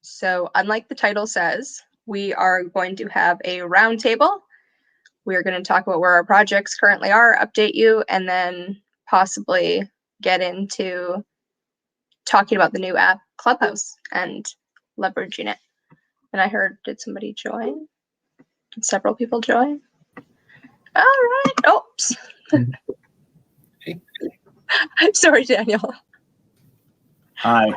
So unlike the title says, we are going to have a roundtable. We're going to talk about where our projects currently are, update you, and then possibly get into talking about the new app Clubhouse and leveraging it. And I heard, did somebody join? Did several people join? All right. Oops. I'm sorry, Daniel. Hi.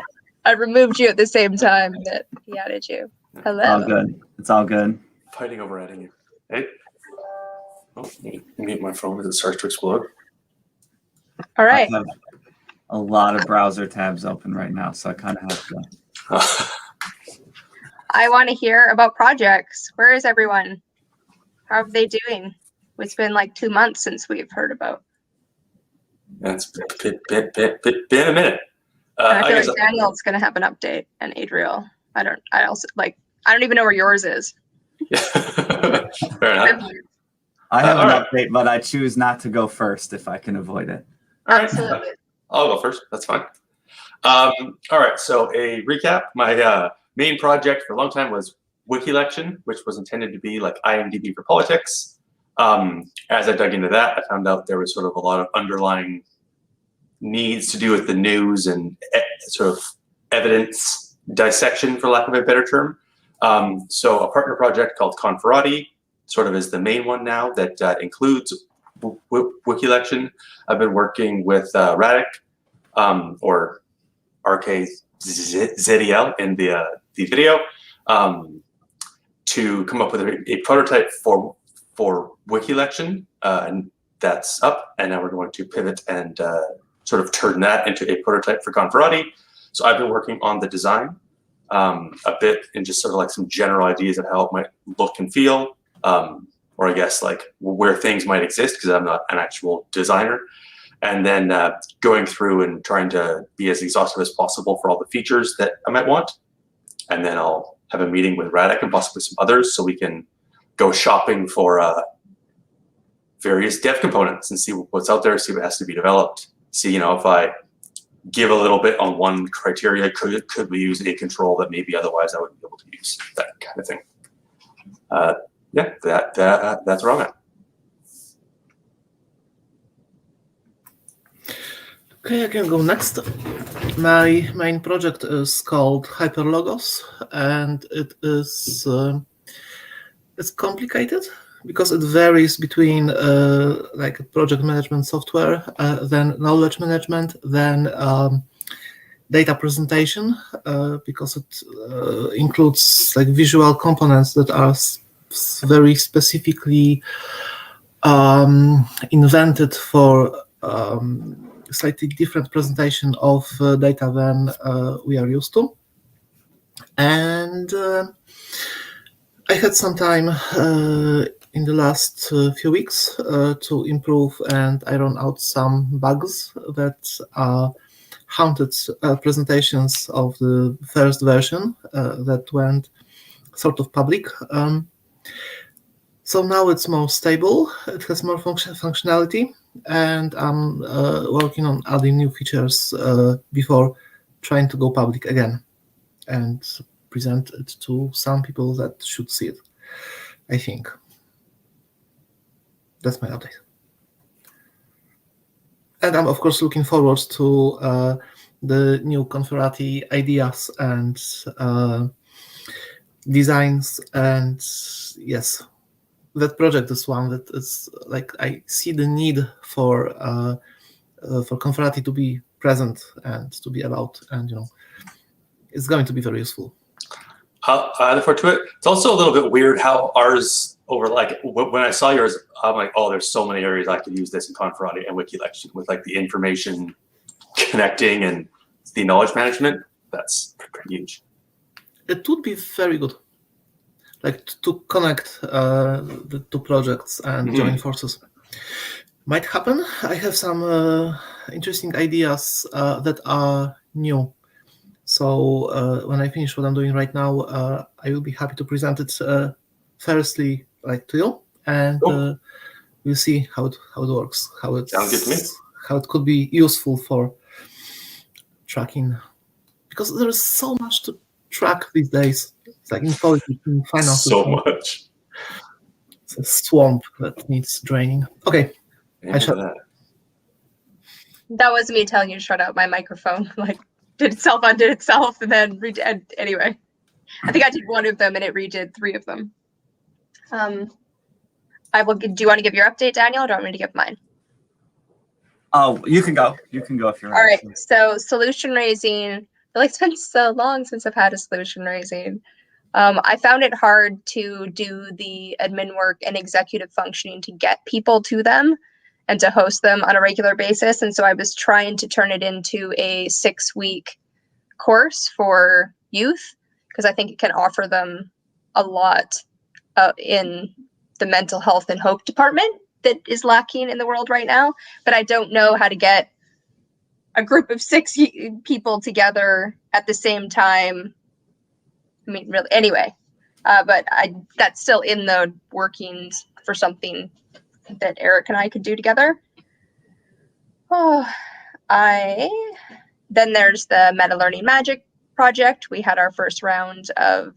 I removed you at the same time that he added you. Hello. It's all good. It's all good. Fighting over adding you. Hey. Oh, mute my phone as it starts to explode. All right. I have a lot of browser tabs open right now, so I kind of have to. I want to hear about projects. Where is everyone? How are they doing? It's been like 2 months since we've heard about. It's been a minute. And I feel like Daniel's going to have an update, and Adriel. I don't even know where yours is. Fair enough. I have an update, but I choose not to go first if I can avoid it. Absolutely. I'll go first. That's fine. All right. So a recap. My main project for a long time was WikiLection, which was intended to be like IMDb for politics. As I dug into that, I found out there was sort of a lot of underlying needs to do with the news and sort of evidence dissection, for lack of a better term. So a partner project called Conferati sort of is the main one now that includes WikiLection. I've been working with Radic, or RKZDL in the video, to come up with a prototype for WikiLection, and that's up. And now we're going to pivot and sort of turn that into a prototype for Conferati. So I've been working on the design a bit, and just sort of like some general ideas of how it might look and feel, or I guess like where things might exist, because I'm not an actual designer. And then going through and trying to be as exhaustive as possible for all the features that I might want. And then I'll have a meeting with Radic and possibly some others so we can go shopping for various dev components and see what's out there, see what has to be developed. See, if I give a little bit on one criteria, could we use a control that maybe otherwise I wouldn't be able to use, that kind of thing. Yeah, that's where I'm at. Okay, I can go next. My main project is called Hyperlogos, and it is it's complicated because it varies between like project management software, then knowledge management, then data presentation, because it includes like visual components that are very specifically invented for slightly different presentation of data than we are used to. And I had some time in the last few weeks to improve and iron out some bugs that haunted presentations of the first version that went sort of public. So now it's more stable, it has more functionality, and I'm working on adding new features before trying to go public again and present it to some people that should see it, I think. That's my update. And I'm, of course, looking forward to the new Conferati ideas and designs. And yes, that project is one that is like, I see the need for Conferati to be present and to be about, and it's going to be very useful. I look forward to it. It's also a little bit weird how ours over, like when I saw yours, I'm like, oh, there's so many areas I could use this in Conferati and WikiLection with like the information connecting and the knowledge management. That's pretty huge. It would be very good, like to connect the two projects and join forces. Might happen. I have some interesting ideas that are new. So when I finish what I'm doing right now, I will be happy to present it firstly, like to you, and we'll see how it works, how it sounds good to me. How it could be useful for tracking, because there is so much to track these days. It's like in politics, in finance, So much. it's a swamp that needs draining. Okay, Amen shall- to that. That was me telling you to shut up. My microphone like undid itself, and then redid. Anyway, I think I did one of them, and it redid 3 of them. I will. Do you want to give your update, Daniel, or do you want me to give mine? Oh, you can go. You can go if you're All ready. right. So solution raising. I feel like it's been so long since I've had a solution raising. I found it hard to do the admin work and executive functioning to get people to them and to host them on a regular basis. And so I was trying to turn it into a 6-week course for youth because I think it can offer them a lot in the mental health and hope department that is lacking in the world right now. But I don't know how to get a group of 6 people together at the same time. I mean, really, anyway, but that's still in the workings for something that Eric and I could do together. Oh, then there's the Meta Learning Magic project. We had our first round of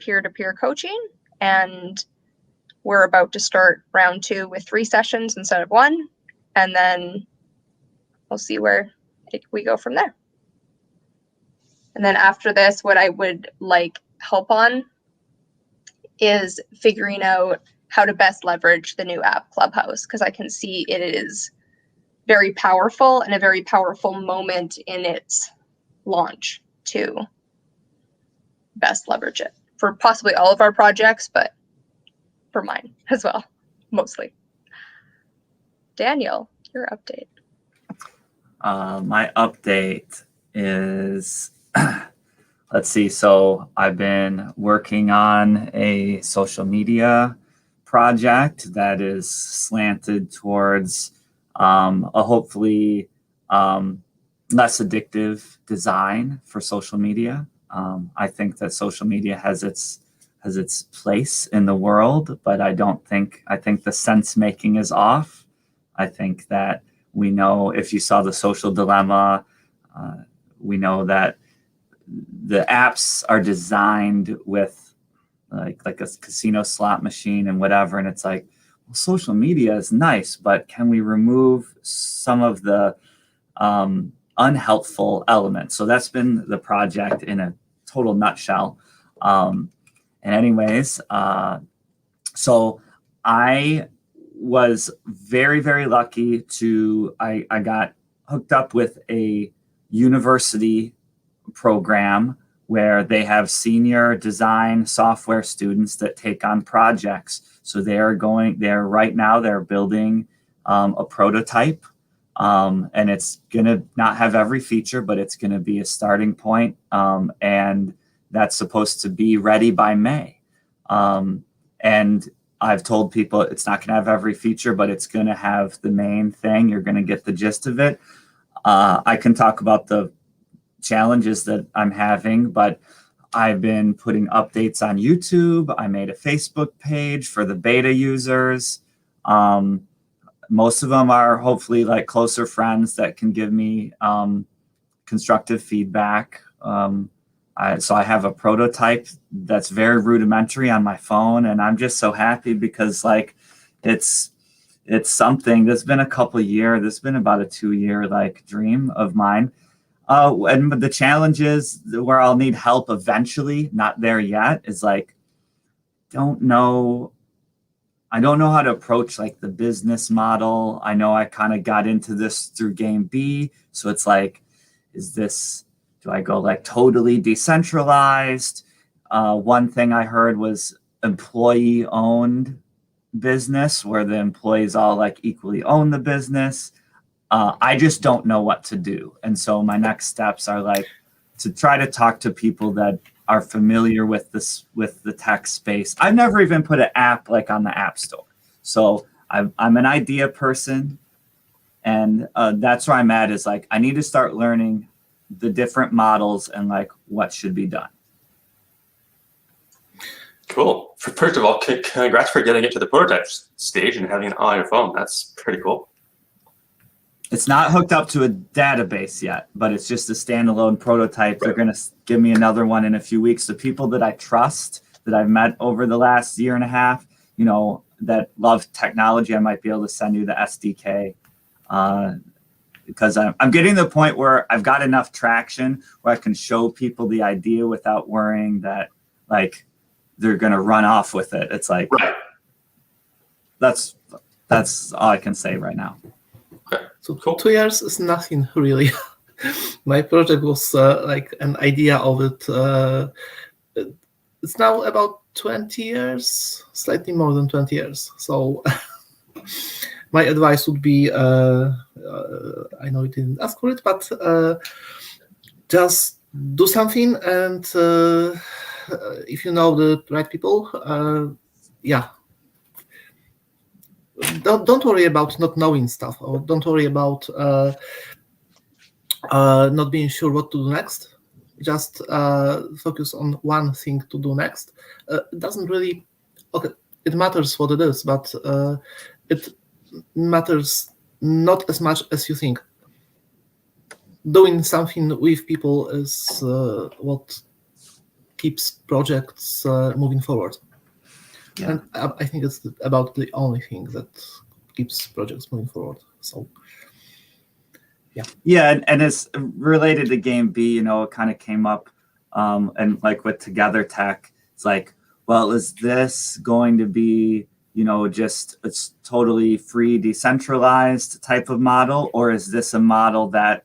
peer-to-peer coaching, and we're about to start round 2 with 3 sessions instead of 1, and then we'll see where we go from there. And then after this, what I would like help on is figuring out how to best leverage the new app Clubhouse, because I can see it is very powerful and a very powerful moment in its launch to best leverage it for possibly all of our projects, but for mine as well, mostly. Daniel, your update. My update is, let's see. So I've been working on a social media project that is slanted towards a hopefully less addictive design for social media. I think that social media has its place in the world, but I think the sense making is off. I think that we know, if you saw The Social Dilemma, we know that the apps are designed with like a casino slot machine and whatever. And it's like, well, social media is nice, but can we remove some of the unhelpful elements? So that's been the project in a total nutshell. And anyways, so I was very, very lucky to, I got hooked up with a university program where they have senior design software students that take on projects. So they're right now, they're building a prototype, and it's going to not have every feature, but it's going to be a starting point. And that's supposed to be ready by May. And I've told people it's not going to have every feature, but it's going to have the main thing. You're going to get the gist of it. I can talk about the challenges that I'm having, but I've been putting updates on YouTube. I made a Facebook page for the beta users. Most of them are hopefully like closer friends that can give me constructive feedback. So I have a prototype that's very rudimentary on my phone, and I'm just so happy because like it's something that's been a couple of years. This has been about a 2-year like dream of mine. And the challenge is where I'll need help eventually, not there yet, is like, I don't know how to approach like the business model. I know I kind of got into this through Game B. So it's like, do I go like totally decentralized? One thing I heard was employee owned business where the employees all like equally own the business. I just don't know what to do. And so my next steps are like to try to talk to people that are familiar with the tech space. I've never even put an app like on the App Store. So I'm an idea person. And that's where I'm at, is like, I need to start learning the different models and like what should be done. Cool. First of all, congrats for getting it to the prototype stage and having it on your phone. That's pretty cool. It's not hooked up to a database yet, but it's just a standalone prototype. They're going to give me another one in a few weeks. The people that I trust, that I've met over the last year and a half, you know, that love technology, I might be able to send you the SDK, because I'm getting to the point where I've got enough traction where I can show people the idea without worrying that like they're going to run off with it. It's like, that's all I can say right now. Okay. So Cool. 2 years is nothing really. My project was like an idea of it. It's now about 20 years, slightly more than 20 years. So my advice would be, I know you didn't ask for it, but just do something. And if you know the right people, yeah. Don't worry about not knowing stuff, or don't worry about not being sure what to do next. Just focus on one thing to do next. It doesn't really, okay, it matters what it is, but it matters not as much as you think. Doing something with people is what keeps projects moving forward. Yeah. And I think it's about the only thing that keeps projects moving forward. So, yeah. Yeah, and it's related to Game B, you know, it kind of came up, and like with Together Tech, it's like, well, is this going to be, you know, just it's totally free, decentralized type of model, or is this a model that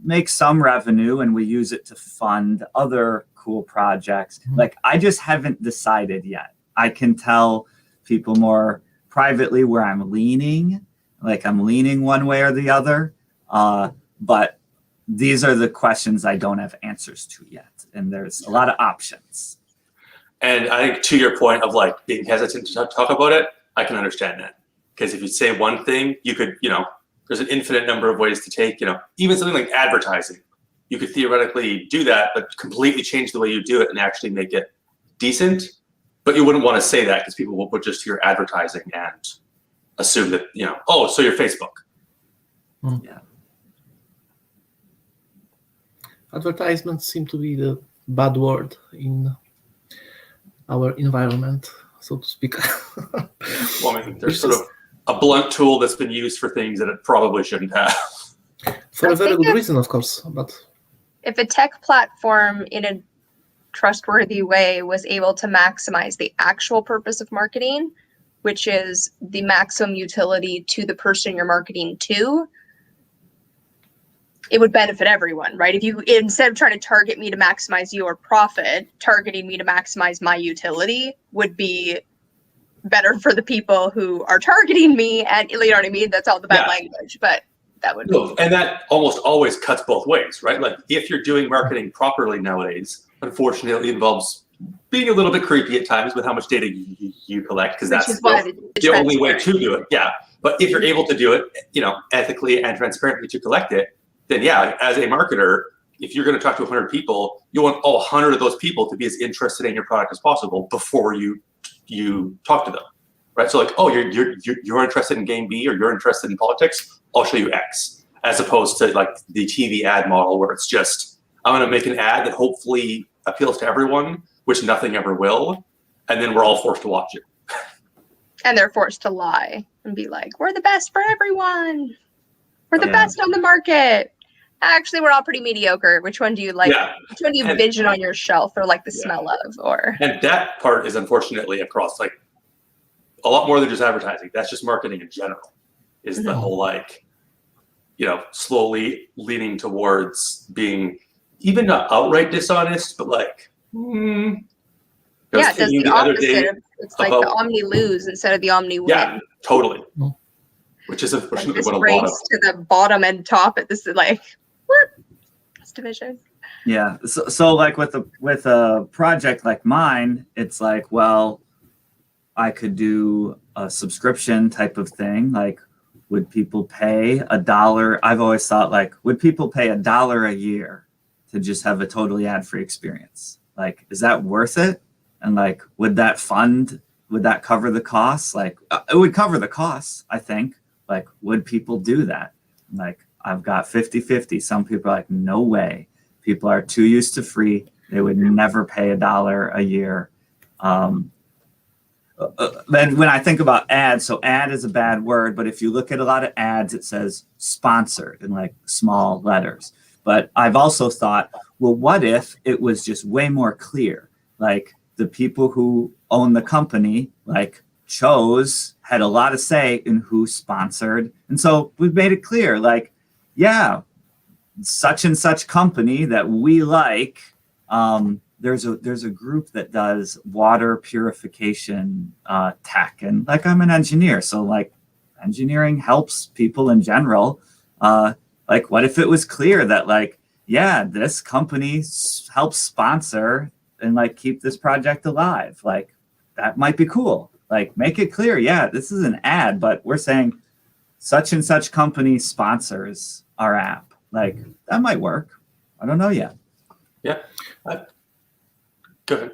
makes some revenue and we use it to fund other cool projects? Mm-hmm. Like, I just haven't decided yet. I can tell people more privately where I'm leaning, like I'm leaning one way or the other. But these are the questions I don't have answers to yet. And there's a lot of options. And I think to your point of like being hesitant to talk about it, I can understand that. Because if you say one thing, you could, you know, there's an infinite number of ways to take, you know, even something like advertising. You could theoretically do that, but completely change the way you do it and actually make it decent. But you wouldn't want to say that because people will just hear advertising and assume that, you know, oh, so you're Facebook. Yeah. Advertisements seem to be the bad word in our environment, so to speak. Well, I mean, there's sort of a blunt tool that's been used for things that it probably shouldn't have. For a very good reason, of course. But if a tech platform in a trustworthy way was able to maximize the actual purpose of marketing, which is the maximum utility to the person you're marketing to, it would benefit everyone, right? If you, instead of trying to target me to maximize your profit, targeting me to maximize my utility would be better for the people who are targeting me. And you know what I mean? That's all the bad language, but that would be. And that almost always cuts both ways, right? Like if you're doing marketing properly nowadays, unfortunately it involves being a little bit creepy at times with how much data you collect, because that's the only way to do it. Yeah. But if you're able to do it, you know, ethically and transparently to collect it, then yeah, as a marketer, if you're going to talk to 100 people, you want all 100 of those people to be as interested in your product as possible before you talk to them, right? So like, oh, you're interested in Game B or you're interested in politics, I'll show you X, as opposed to like the TV ad model where it's just, I'm going to make an ad that hopefully appeals to everyone, which nothing ever will, and then we're all forced to watch it. And they're forced to lie and be like, we're the best for everyone. We're the best on the market. Actually, we're all pretty mediocre. Which one do you like? Yeah. Which one do you vision on your shelf or like the smell of? Or and that part is unfortunately across like a lot more than just advertising. That's just marketing in general. Is the whole like, you know, slowly leaning towards being even not outright dishonest, but like, yeah, it does the opposite. It's like the omni lose instead of the omni win. Yeah, totally. Which is unfortunately like what a race lot of to the bottom and top at this like this division. Yeah. So like with a project like mine, it's like, well, I could do a subscription type of thing. Like, would people pay $1? I've always thought like, would people pay $1 a year to just have a totally ad-free experience? Like, is that worth it? And like, would that cover the costs? Like, it would cover the costs, I think. Like, would people do that? Like, I've got 50-50. Some people are like, no way. People are too used to free. They would never pay $1 a year. Then when I think about ads, so ad is a bad word, but if you look at a lot of ads, it says sponsored in like small letters. But I've also thought, well, what if it was just way more clear? Like the people who own the company, like had a lot of say in who sponsored. And so we've made it clear, like, yeah, such and such company that we like, there's a group that does water purification tech, and like I'm an engineer, so like engineering helps people in general. Like what if it was clear that like, yeah, this company helps sponsor and like keep this project alive? Like that might be cool. Like make it clear, yeah, this is an ad, but we're saying such and such company sponsors our app. Like that might work. I don't know yet. Yeah. Go ahead.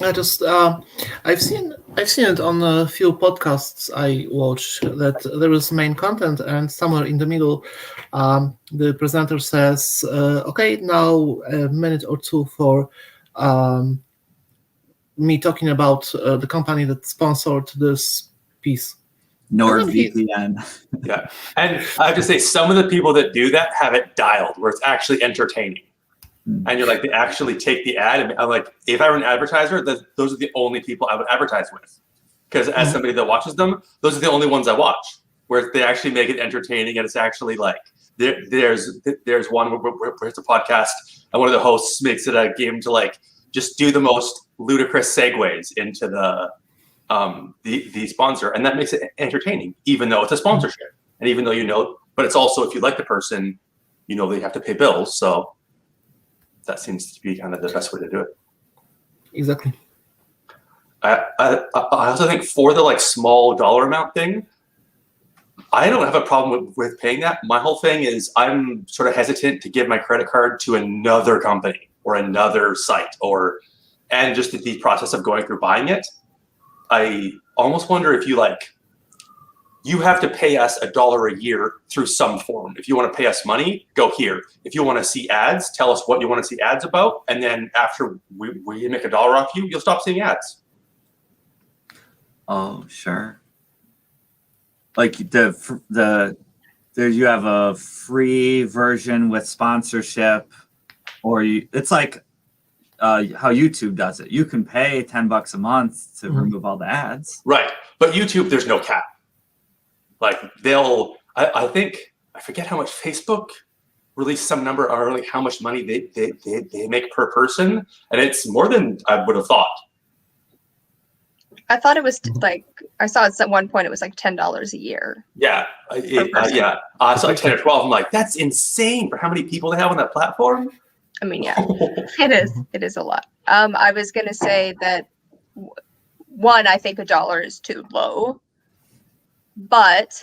I've seen it on a few podcasts I watch that there is main content, and somewhere in the middle, the presenter says, "Okay, now a minute or two for me talking about the company that sponsored this piece." NordVPN. Yeah, and I have to say, some of the people that do that have it dialed where it's actually entertaining. And you're like, they actually take the ad. And I'm like, if I were an advertiser, those are the only people I would advertise with. Because as somebody that watches them, those are the only ones I watch, where they actually make it entertaining. And it's actually like, there's one where it's a podcast, and one of the hosts makes it a game to like, just do the most ludicrous segues into the sponsor. And that makes it entertaining, even though it's a sponsorship. And even though but it's also, if you like the person, they have to pay bills. So that seems to be kind of the best way to do it. Exactly. I also think for the like small dollar amount thing, I don't have a problem with paying that. My whole thing is I'm sort of hesitant to give my credit card to another company or another site, and just the process of going through buying it. I almost wonder if you have to pay us $1 a year through some form. If you want to pay us money, go here. If you want to see ads, tell us what you want to see ads about. And then after we make $1 off you, you'll stop seeing ads. Oh, sure. Like there you have a free version with sponsorship, or it's like how YouTube does it. You can pay $10 a month to remove all the ads. Right. But YouTube, there's no cap. Like I think, I forget how much Facebook released some number, or like how much money they make per person. And it's more than I would have thought. I thought it was like, I saw it at one point, it was like $10 a year. Yeah. Yeah. I saw like 10 or 12. I'm like, that's insane for how many people they have on that platform. I mean, yeah, it is a lot. I was going to say that one, I think $1 is too low, but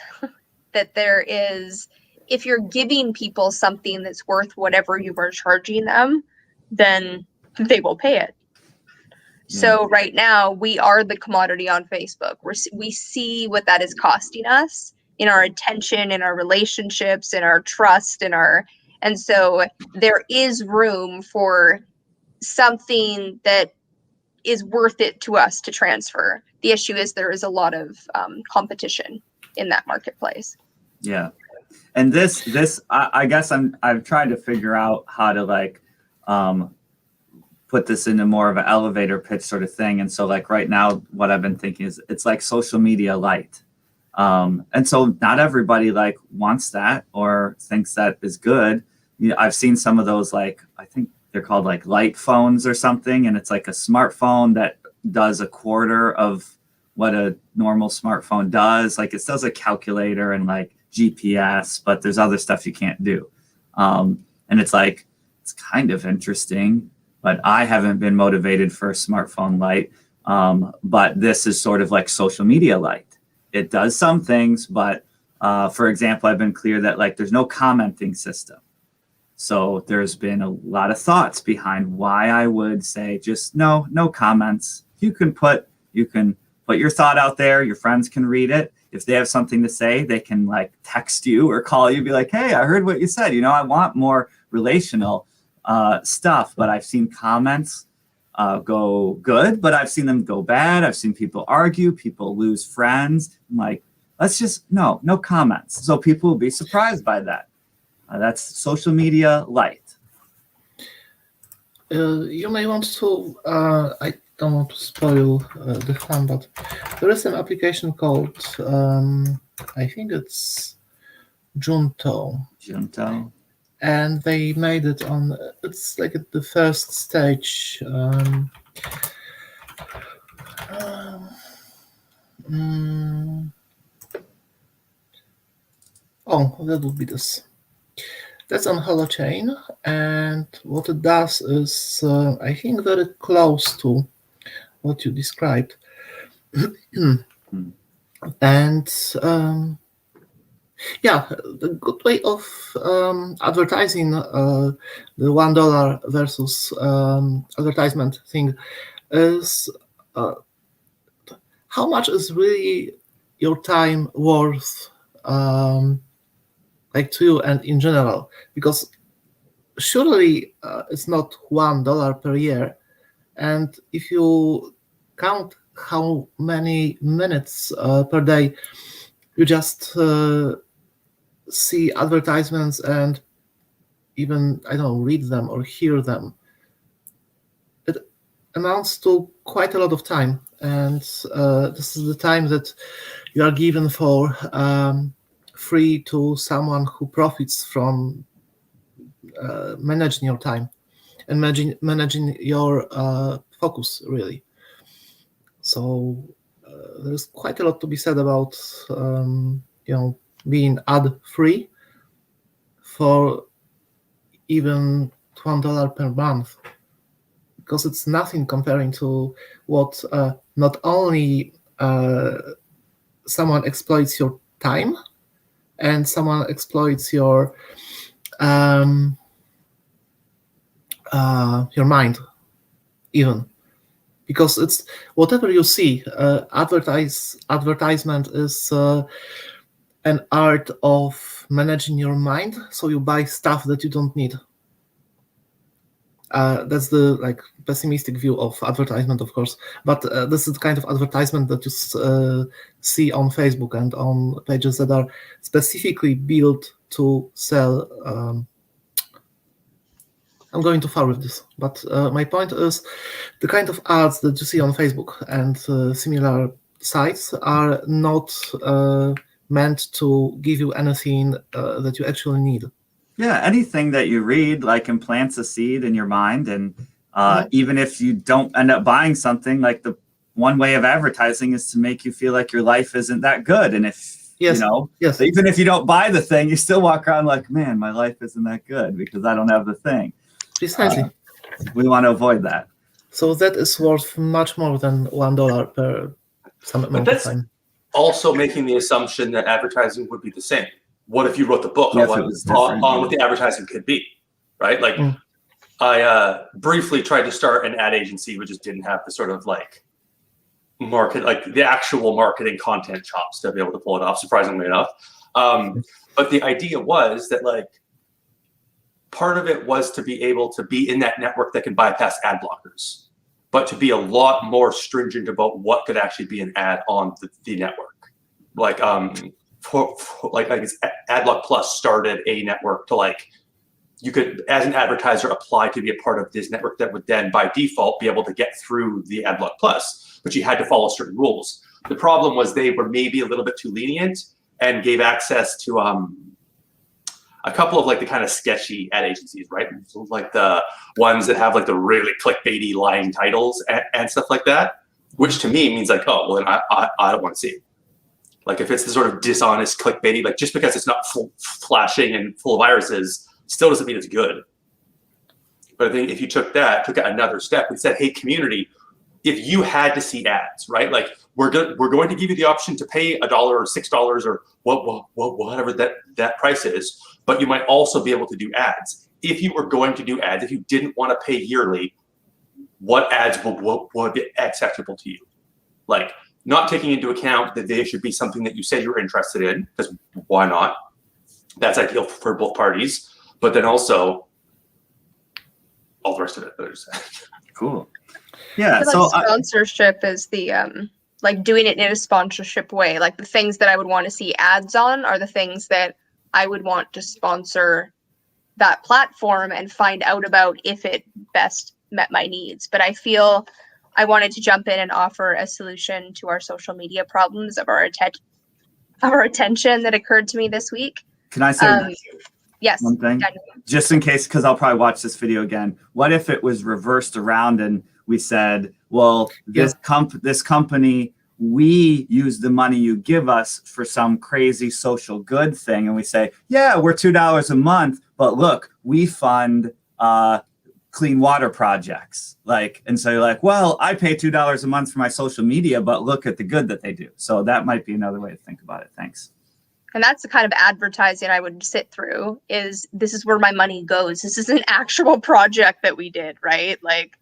that there is, if you're giving people something that's worth whatever you are charging them, then they will pay it. So right now we are the commodity on Facebook. We see what that is costing us in our attention, in our relationships, in our trust, and so there is room for something that is worth it to us to transfer. The issue is there is a lot of competition in that marketplace. Yeah. And this, I guess I've tried to figure out how to put this into more of an elevator pitch sort of thing. And so like right now, what I've been thinking is it's like social media light. And so not everybody like wants that or thinks that is good. I've seen some of those, like, I think they're called like light phones or something. And it's like a smartphone that does a quarter of what a normal smartphone does. Like it does a calculator and like GPS, but there's other stuff you can't do. And it's like, it's kind of interesting, but I haven't been motivated for a smartphone light. But this is sort of like social media light. It does some things, but for example, I've been clear that like there's no commenting system. So there's been a lot of thoughts behind why I would say just no comments. You can put your thought out there. Your friends can read it. if they have something to say, they can like text you or call you, be like, hey, I heard what you said. I want more relational stuff, but I've seen comments go good, but I've seen them go bad. I've seen people argue, people lose friends. I'm like, let's just, no comments. So people will be surprised by that. That's social media light. You may want to, I don't want to spoil the fun, but there is an application called, I think it's Junto. And they made it on, it's like at the first stage. Oh, that would be this. That's on Holochain, and what it does is, I think, very close to what you described. And yeah, the good way of advertising the $1 versus advertisement thing is how much is really your time worth, like to you and in general, because surely it's not $1 per year, and if you count how many minutes per day you just see advertisements and even, I don't know, read them or hear them, it amounts to quite a lot of time. And this is the time that you are given for free to someone who profits from managing your time and managing your focus, really. So there's quite a lot to be said about being ad-free for even $1 per month, because it's nothing comparing to what not only someone exploits your time and someone exploits your mind even, because it's whatever you see. Advertisement is an art of managing your mind, so you buy stuff that you don't need. That's the pessimistic view of advertisement, of course, but this is the kind of advertisement that you see on Facebook and on pages that are specifically built to sell. I'm going too far with this, but my point is the kind of ads that you see on Facebook and similar sites are not meant to give you anything that you actually need. Yeah, anything that you read implants a seed in your mind, and even if you don't end up buying something, the one way of advertising is to make you feel like your life isn't that good. And if even if you don't buy the thing, you still walk around like, man, my life isn't that good because I don't have the thing. Precisely. We want to avoid that. So that is worth much more than $1 per some amount of time. Also making the assumption that advertising would be the same. What if you wrote the book on what the advertising could be, right? I briefly tried to start an ad agency, which just didn't have the sort of the actual marketing content chops to be able to pull it off, surprisingly enough. But the idea was that part of it was to be able to be in that network that can bypass ad blockers, but to be a lot more stringent about what could actually be an ad on the network. AdBlock Plus started a network to you could, as an advertiser, apply to be a part of this network that would then by default be able to get through the AdBlock Plus, but you had to follow certain rules. The problem was they were maybe a little bit too lenient and gave access to a couple of the kind of sketchy ad agencies, right? So the ones that have the really clickbaity lying titles and stuff like that, which to me means then I don't want to see it. If it's the sort of dishonest clickbaity, just because it's not flashing and full of viruses, still doesn't mean it's good. But I think if you took it another step and said, hey, community, if you had to see ads, right? We're going to give you the option to pay $1 or $6 or whatever that price is, but you might also be able to do ads. If you were going to do ads, if you didn't want to pay yearly, what ads would be acceptable to you? not taking into account that they should be something that you said you're interested in, because why not? That's ideal for both parties. But then also all the rest of it. Cool. Yeah. I feel So like sponsorship is the like doing it in a sponsorship way. Like the things that I would want to see ads on are the things that I would want to sponsor that platform and find out about if it best met my needs. But I feel I wanted to jump in and offer a solution to our social media problems of our attention that occurred to me this week. can I say Yes. one thing? Daniel. Just in case, because I'll probably watch this video again. What if it was reversed around and we said, well, this company, we use the money you give us for some crazy social good thing. And we say, yeah, we're $2 a month, but look, we fund clean water projects. Like, and so you're like, well, I pay $2 a month for my social media, but look at the good that they do. So that might be another way to think about it. Thanks. And that's the kind of advertising I would sit through is this is where my money goes. This is an actual project that we did, right? Like,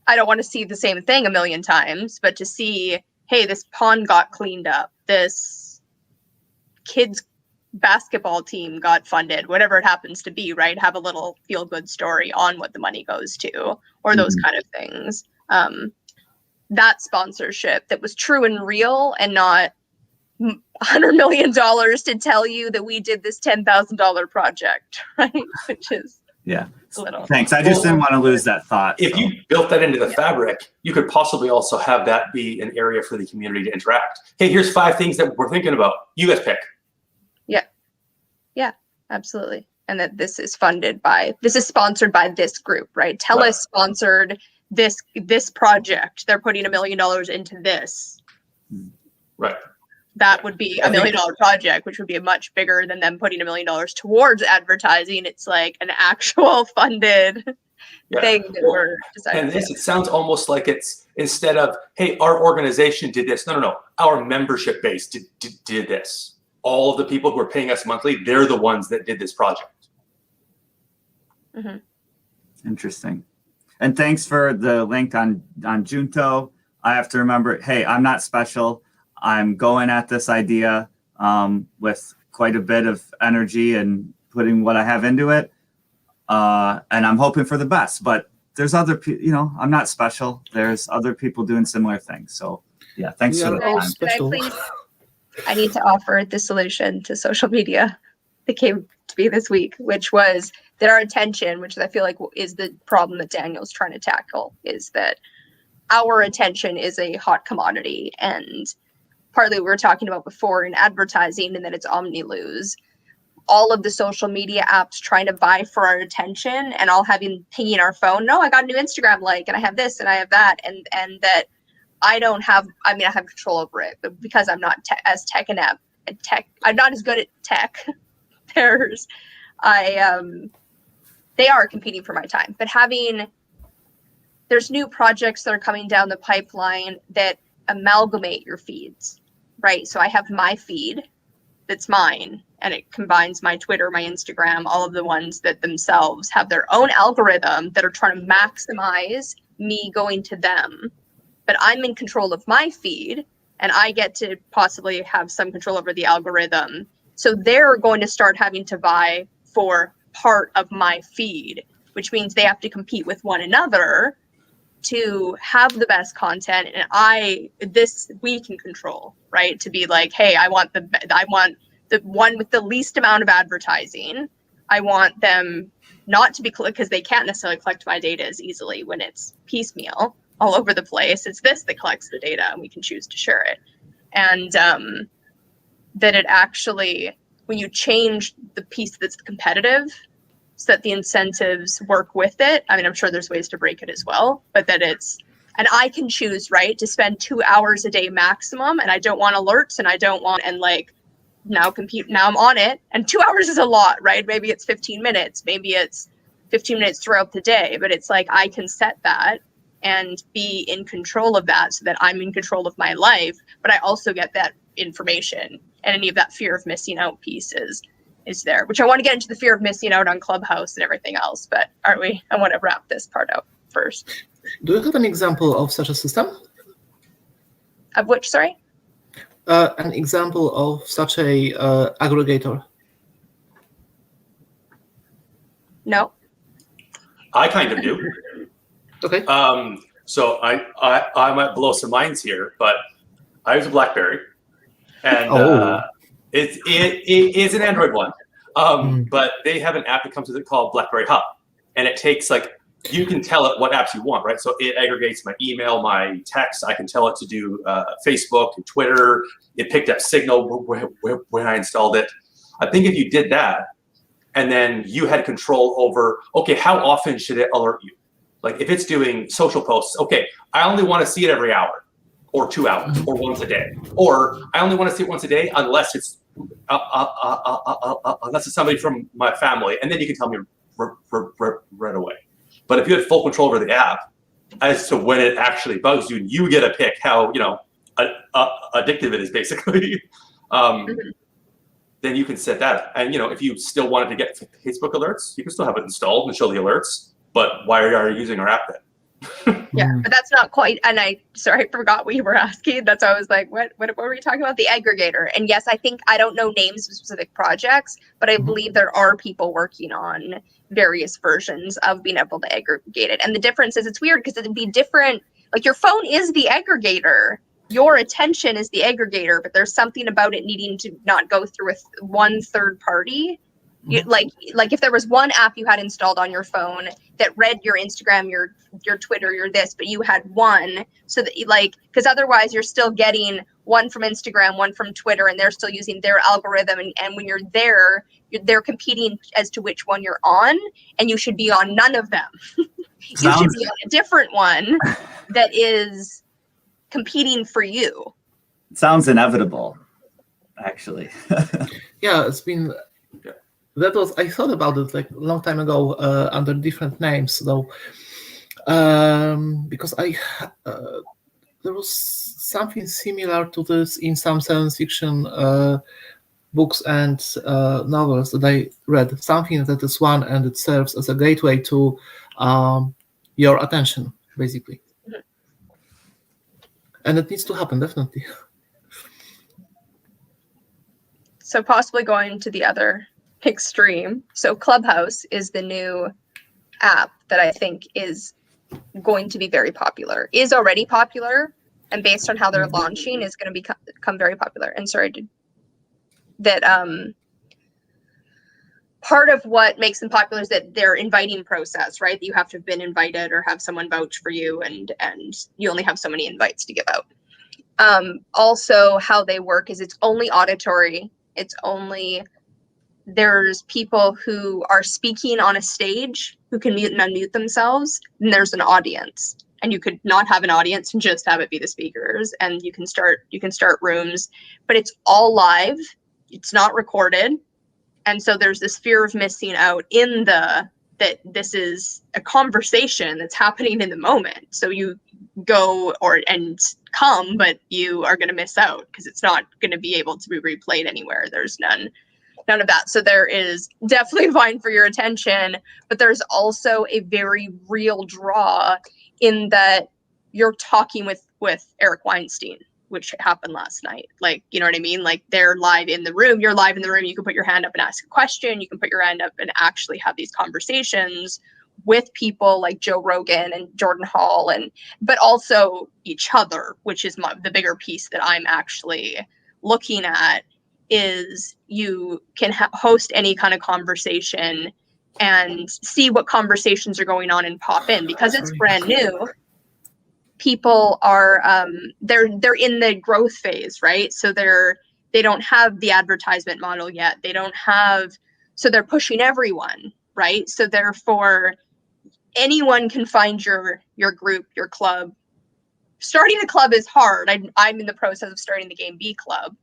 I don't want to see the same thing a million times, but to see, hey, this pond got cleaned up, this kids basketball team got funded, whatever it happens to be, right? Have a little feel-good story on what the money goes to, or those kind of things. That sponsorship that was true and real and not $100 million to tell you that we did this $10,000 project, right? Which is a little. Thanks. I just didn't want to lose that thought. If you built that into the fabric, you could possibly also have that be an area for the community to interact. Hey, here's 5 things that we're thinking about. You guys pick. Yeah, absolutely. And that this is sponsored by this group, right? TELUS sponsored this project. They're putting $1 million into this. Right. That would be $1 million project, which would be much bigger than them putting $1 million towards advertising. It's like an actual funded thing that we're deciding. And this, it sounds almost like it's instead of, hey, our organization did this. No. Our membership base did this. All of the people who are paying us monthly, they're the ones that did this project. Mm-hmm. Interesting. And thanks for the link on Junto. I have to remember, hey, I'm not special. I'm going at this idea with quite a bit of energy and putting what I have into it. And I'm hoping for the best, but there's other people, I'm not special. There's other people doing similar things. So yeah, thanks for the time. Special. I need to offer the solution to social media that came to be this week, which was that our attention, which I feel like is the problem that Daniel's trying to tackle, is that our attention is a hot commodity. And partly we were talking about before in advertising, and that it's omni-lose. All of the social media apps trying to vie for our attention and all having pinging our phone. No, I got a new Instagram like, and I have this and I have that. And that I have control over it, but because I'm not I'm not as good at tech. They are competing for my time, but there's new projects that are coming down the pipeline that amalgamate your feeds, right? So I have my feed that's mine, and it combines my Twitter, my Instagram, all of the ones that themselves have their own algorithm that are trying to maximize me going to them. But I'm in control of my feed, and I get to possibly have some control over the algorithm. So they're going to start having to vie for part of my feed, which means they have to compete with one another to have the best content. And we can control, right? To be like, hey, I want the one with the least amount of advertising. I want them not to be because they can't necessarily collect my data as easily when it's piecemeal all over the place. It's this that collects the data, and we can choose to share it. And that it actually, when you change the piece that's competitive so that the incentives work with it, I mean, I'm sure there's ways to break it as well, but that and I can choose, right, to spend 2 hours a day maximum, and I don't want alerts, and I don't want, and like, now I'm on it, and 2 hours is a lot, right? Maybe it's 15 minutes, maybe it's 15 minutes throughout the day, but it's like, I can set that and be in control of that so that I'm in control of my life, but I also get that information, and any of that fear of missing out piece is there, which I want to get into the fear of missing out on Clubhouse and everything else, but I want to wrap this part out first. Do you have an example of such a system? Of which, sorry? An example of such a aggregator. No. I kind of do. Okay. So I might blow some minds here, but I use a BlackBerry, and it's an Android one. But they have an app that comes with it called BlackBerry Hub, and it takes you can tell it what apps you want, right? So it aggregates my email, my text. I can tell it to do Facebook and Twitter. It picked up Signal when I installed it. I think if you did that, and then you had control over, okay, how often should it alert you? Like if it's doing social posts, okay, I only want to see it every hour or 2 hours or once a day. Or I only want to see it once a day unless it's somebody from my family. And then you can tell me right away. But if you had full control over the app as to when it actually bugs you, and you get to pick how, addictive it is basically, then you can set that. And, if you still wanted to get Facebook alerts, you can still have it installed and show the alerts. But why are you using our app then? Yeah, but that's not quite. And I forgot what you were asking. That's why I was like, what were we talking about? The aggregator. And yes, I don't know names of specific projects, but I believe there are people working on various versions of being able to aggregate it. And the difference is it's weird because it'd be different. Like your phone is the aggregator. Your attention is the aggregator, but there's something about it needing to not go through one third party. Like if there was one app you had installed on your phone that read your Instagram, your Twitter, your this, but you had one, so that because otherwise you're still getting one from Instagram, one from Twitter, and they're still using their algorithm. And when you're there, they're competing as to which one you're on, and you should be on none of them. You should be on a different one that is competing for you. It sounds inevitable, actually. Yeah, it's been. I thought about it a long time ago under different names though, because there was something similar to this in some science fiction books and novels that I read. Something that is one and it serves as a gateway to your attention, basically. Mm-hmm. And it needs to happen, definitely. So possibly going to the other extreme. So Clubhouse is the new app that I think is going to be very popular, is already popular, and based on how they're launching is going to become very popular. And part of what makes them popular is that their inviting process, right? You have to have been invited or have someone vouch for you, and you only have so many invites to give out. Also, how they work is it's only auditory. There's people who are speaking on a stage who can mute and unmute themselves, and there's an audience. And you could not have an audience and just have it be the speakers, and you can start rooms, but it's all live. It's not recorded. And so there's this fear of missing out that this is a conversation that's happening in the moment. So you go and come, but you are going to miss out because it's not going to be able to be replayed anywhere. There's none of that. So there is definitely vying for your attention, but there's also a very real draw in that you're talking with Eric Weinstein, which happened last night. You know what I mean? They're live in the room. You're live in the room. You can put your hand up and ask a question. You can put your hand up and actually have these conversations with people like Joe Rogan and Jordan Hall, but also each other, which is the bigger piece that I'm actually looking at. Is you can host any kind of conversation and see what conversations are going on and pop in because it's brand new. People are they're in the growth phase, right? So they don't have the advertisement model yet. So they're pushing everyone, right? So therefore anyone can find your group, your club. Starting a club is hard. I'm in the process of starting the Game B club.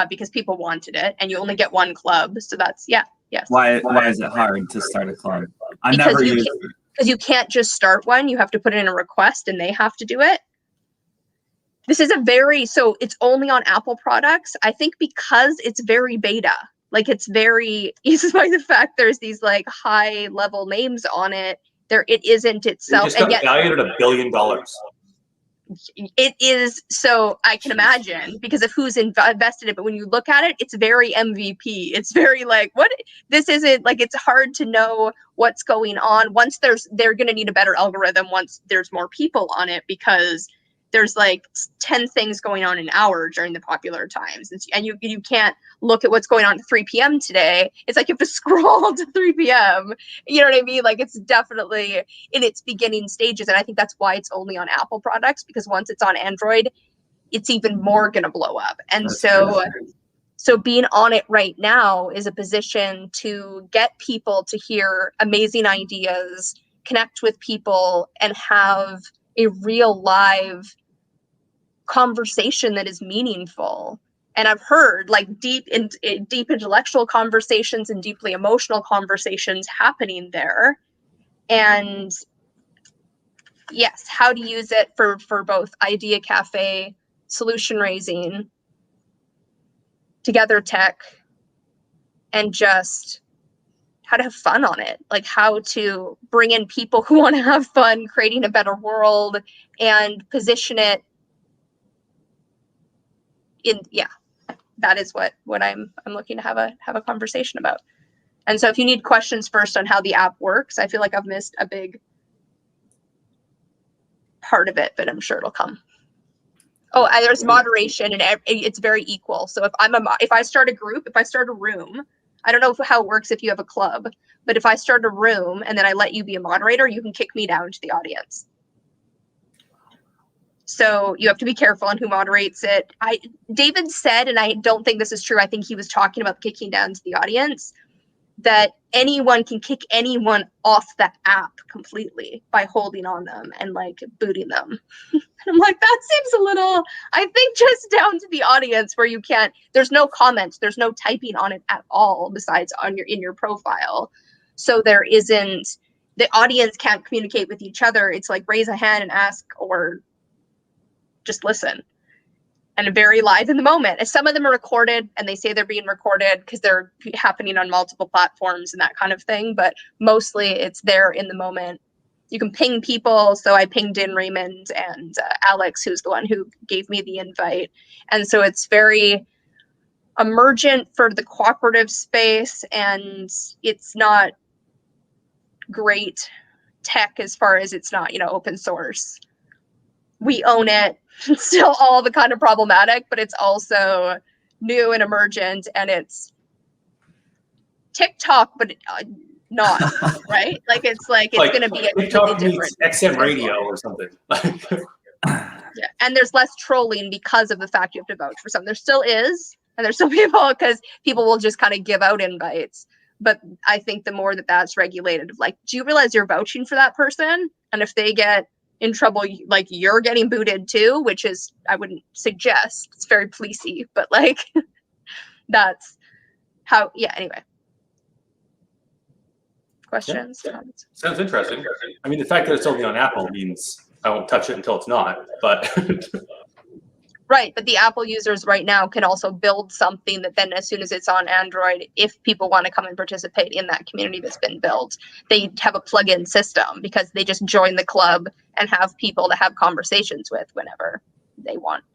Because people wanted it, and you only get one club, so that's yes. Why is it hard to start a club? Because you can't just start one. You have to put in a request, and they have to do it. This is so it's only on Apple products. I think because it's very beta, it's by the fact there's these high level names on it. It isn't itself. It just got valued at $1 billion. it is, so I can imagine because of who's invested in it. But when you look at it, it's very MVP. It's very like, what, this isn't like, it's hard to know what's going on. Once they're going to need a better algorithm once there's more people on it, because there's like 10 things going on an hour during the popular times. And you can't look at what's going on at 3 p.m. today. It's like you have to scroll to 3 p.m. You know what I mean? Like, it's definitely in its beginning stages. And I think that's why it's only on Apple products, because once it's on Android, it's even more going to blow up. And so being on it right now is a position to get people to hear amazing ideas, connect with people, and have a real live conversation that is meaningful. And I've heard like deep intellectual conversations and deeply emotional conversations happening there. And yes, how to use it for both idea cafe, solution raising, together tech, and just how to have fun on it, like how to bring in people who want to have fun, creating a better world, and position it in, yeah, that is what I'm looking to have a conversation about. And so if you need questions first on how the app works, I feel like I've missed a big part of it, but I'm sure it'll come. Oh, there's moderation, and it's very equal. So if I start a group, if I start a room, I don't know how it works if you have a club, but if I start a room and then I let you be a moderator, you can kick me down to the audience. So you have to be careful on who moderates it. David said, and I don't think this is true, I think he was talking about kicking down to the audience, that anyone can kick anyone off the app completely by holding on them and like booting them. I'm like, that seems a little, I think just down to the audience where you can't, there's no comments, there's no typing on it at all besides in your profile. So there isn't, the audience can't communicate with each other. It's like raise a hand and ask, or just listen. And very live in the moment. And some of them are recorded, and they say they're being recorded because they're happening on multiple platforms and that kind of thing. But mostly it's there in the moment. You can ping people. So I pinged in Raymond and Alex, who's the one who gave me the invite. And so it's very emergent for the cooperative space, and it's not great tech as far as it's not, open source. We own it. It's still all the kind of problematic, but it's also new and emergent, and it's TikTok, but not right. Like it's going to be a TikTok completely different XM radio or something. Yeah, and there's less trolling because of the fact you have to vouch for something. There still is, and there's still people, because people will just kind of give out invites. But I think the more that that's regulated, like, do you realize you're vouching for that person? And if they get in trouble, like, you're getting booted too, which is, I wouldn't suggest. It's very policey, but like, that's how, yeah, anyway. Questions? Yeah. Sounds interesting. I mean, the fact that it's only on Apple means I won't touch it until it's not, but. Right, but the Apple users right now can also build something that then as soon as it's on Android, if people want to come and participate in that community that's been built, they have a plug-in system because they just join the club and have people to have conversations with whenever they want.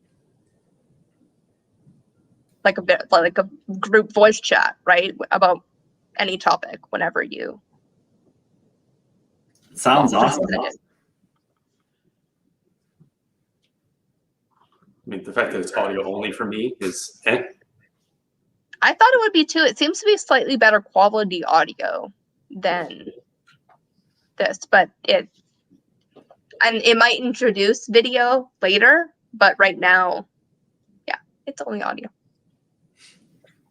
Like a group voice chat, right? About any topic whenever you. Sounds awesome. I mean, the fact that it's audio only for me is eh. I thought it would be too. It seems to be slightly better quality audio than this, but it might introduce video later, but right now, yeah, it's only audio.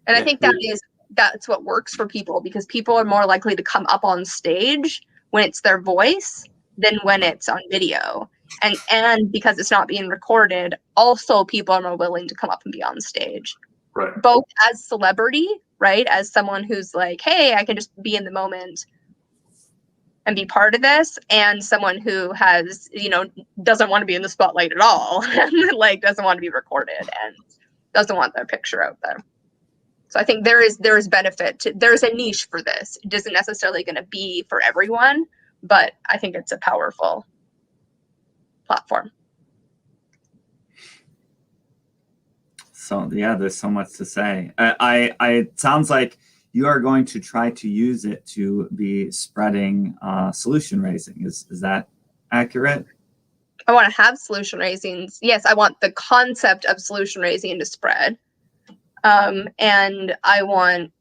And I think that's what works for people, because people are more likely to come up on stage when it's their voice than when it's on video. And because it's not being recorded, also people are more willing to come up and be on stage. Right. Both as celebrity, right? As someone who's like, hey, I can just be in the moment and be part of this, and someone who has, doesn't want to be in the spotlight at all, and like doesn't want to be recorded and doesn't want their picture out there. So I think there is benefit to, there's a niche for this. It isn't necessarily going to be for everyone, but I think it's a powerful platform. there's so much to say. It sounds like you are going to try to use it to be spreading solution raising. Is that accurate? I want to have solution raisings. Yes, I want the concept of solution raising to spread. And I want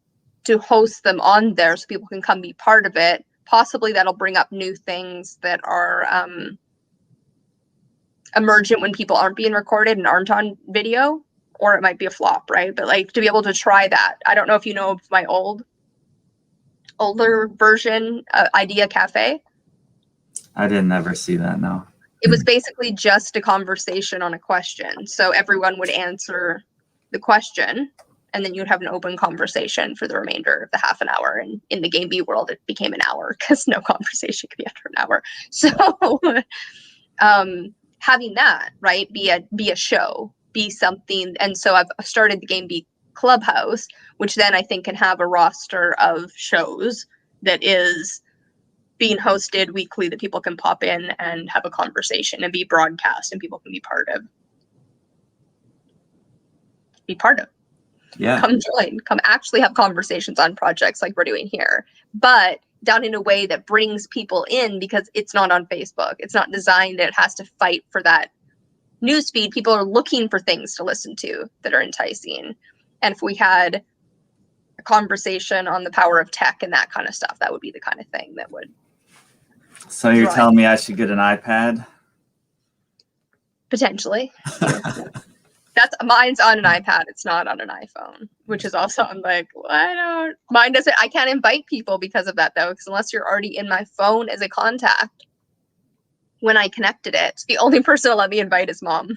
to host them on there so people can come be part of it. Possibly that'll bring up new things that are emergent when people aren't being recorded and aren't on video, or it might be a flop, right? But like to be able to try that. I don't know if you know of my older version, Idea Cafe. I didn't ever see that, no. It was basically just a conversation on a question. So everyone would answer the question, and then you'd have an open conversation for the remainder of the half an hour. And in the Game B world, it became an hour because no conversation could be after an hour. So having that, right, be a show, be something. And so I've started the Game B Clubhouse, which then I think can have a roster of shows that is being hosted weekly that people can pop in and have a conversation and be broadcast and people can be part of. Yeah. Come join, come actually have conversations on projects like we're doing here, but done in a way that brings people in because it's not on Facebook. It's not designed that it has to fight for that newsfeed. People are looking for things to listen to that are enticing. And if we had a conversation on the power of tech and that kind of stuff, that would be the kind of thing that would. So you're telling me I should get an iPad? Potentially. That's mine's on an iPad. It's not on an iPhone, which is also, I'm like, mine doesn't, I can't invite people because of that though, because unless you're already in my phone as a contact, when I connected it, the only person to let me invite is mom.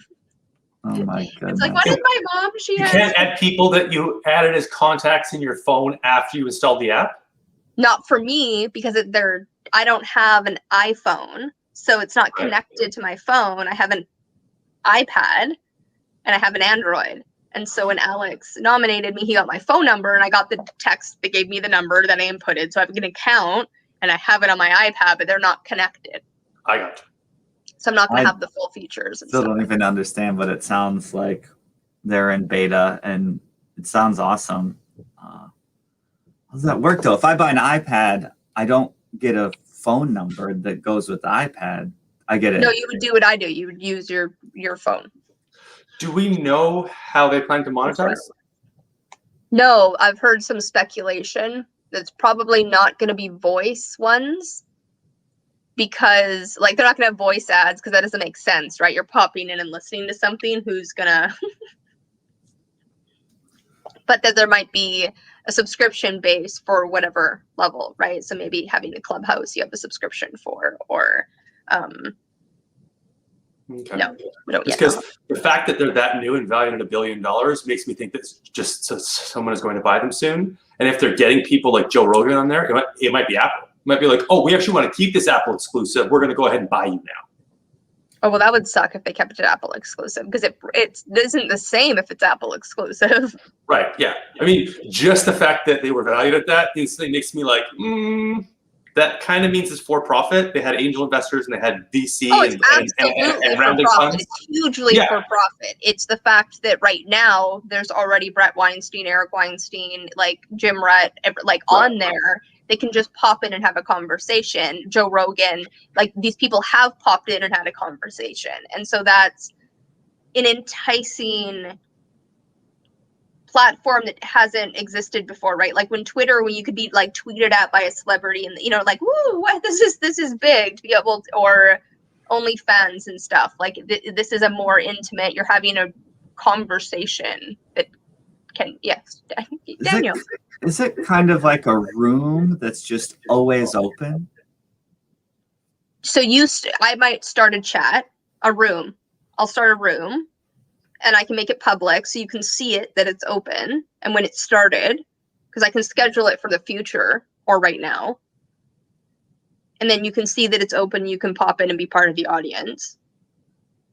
Oh my goodness. It's like, what is my mom? You can't add people that you added as contacts in your phone after you installed the app? Not for me, because I don't have an iPhone, so it's not connected to my phone. I have an iPad. And I have an Android. And so when Alex nominated me, he got my phone number and I got the text that gave me the number that I inputted. So I have an account and I have it on my iPad, but they're not connected. I got you. So I'm not going to have the full features. And still don't even understand, but it sounds like they're in beta and it sounds awesome. How does that work though? If I buy an iPad, I don't get a phone number that goes with the iPad. I get it. No, you would do what I do. You would use your phone. Do we know how they plan to monetize? No, I've heard some speculation that's probably not going to be voice ones because like they're not going to have voice ads because that doesn't make sense, right? You're popping in and listening to something who's going to but that there might be a subscription base for whatever level, right? So maybe having a Clubhouse you have a subscription for, or Okay. no, we don't yet because know. The fact that they're that new and valued at $1 billion makes me think that just someone is going to buy them soon. And if they're getting people like Joe Rogan on there, it might be Apple. It might be like, oh, we actually want to keep this Apple exclusive. We're going to go ahead and buy you now. Oh, well, that would suck if they kept it Apple exclusive because it isn't the same if it's Apple exclusive. Right. Yeah. I mean, just the fact that they were valued at that instantly makes me like, that kind of means it's for profit. They had angel investors and they had VC and rounding funds. It's hugely for profit. It's the fact that right now there's already Brett Weinstein, Eric Weinstein, like Jim Rutt, like on there. They can just pop in and have a conversation. Joe Rogan, like these people have popped in and had a conversation. And so that's an enticing platform that hasn't existed before, right? Like when Twitter, when you could be like tweeted at by a celebrity and like, woo, what, this is big to be able to, or OnlyFans and stuff. Like this is a more intimate, you're having a conversation that can, yes, Daniel. Is it kind of like a room that's just always open? So I might start a room. I'll start a room. And I can make it public so you can see it, that it's open and when it started, because I can schedule it for the future or right now. And then you can see that it's open. You can pop in and be part of the audience.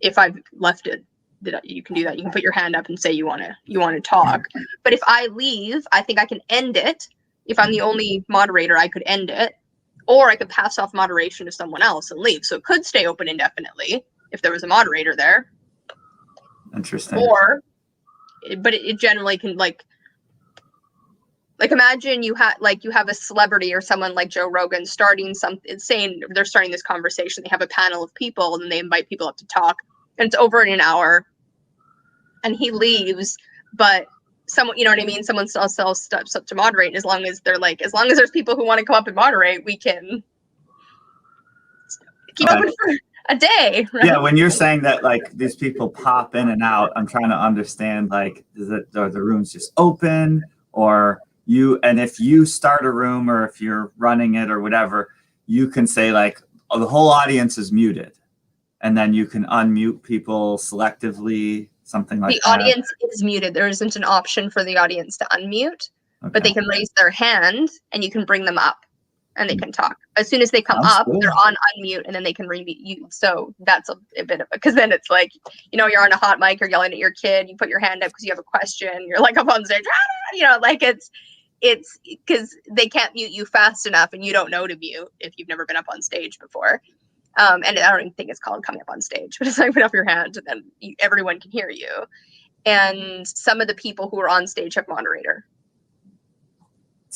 If I've left it, you can do that. You can put your hand up and say you want to talk. But if I leave, I think I can end it. If I'm the only moderator, I could end it. Or I could pass off moderation to someone else and leave. So it could stay open indefinitely if there was a moderator there. Interesting. Or it generally can like imagine you have a celebrity or someone like Joe Rogan starting something, saying they're starting this conversation. They have a panel of people and they invite people up to talk, and it's over in an hour, and he leaves, but someone, you know what I mean? Someone still steps up to moderate, and as long as there's people who want to come up and moderate, we can keep open for a day, right? Yeah, when you're saying that like these people pop in and out, I'm trying to understand like are the rooms just open, or if you start a room or if you're running it or whatever, you can say like, oh, the whole audience is muted, and then you can unmute people selectively, something like that. The audience is muted. There isn't an option for the audience to unmute, but they can raise their hand and you can bring them up and they can talk. As soon as they come up, they're on unmute, and then they can remute you. So that's a bit of because then it's like, you're on a hot mic, you're yelling at your kid, you put your hand up because you have a question, you're like up on stage, like it's because they can't mute you fast enough, and you don't know to mute if you've never been up on stage before. And I don't even think it's called coming up on stage, but it's like put up your hand and then everyone can hear you. And some of the people who are on stage have moderator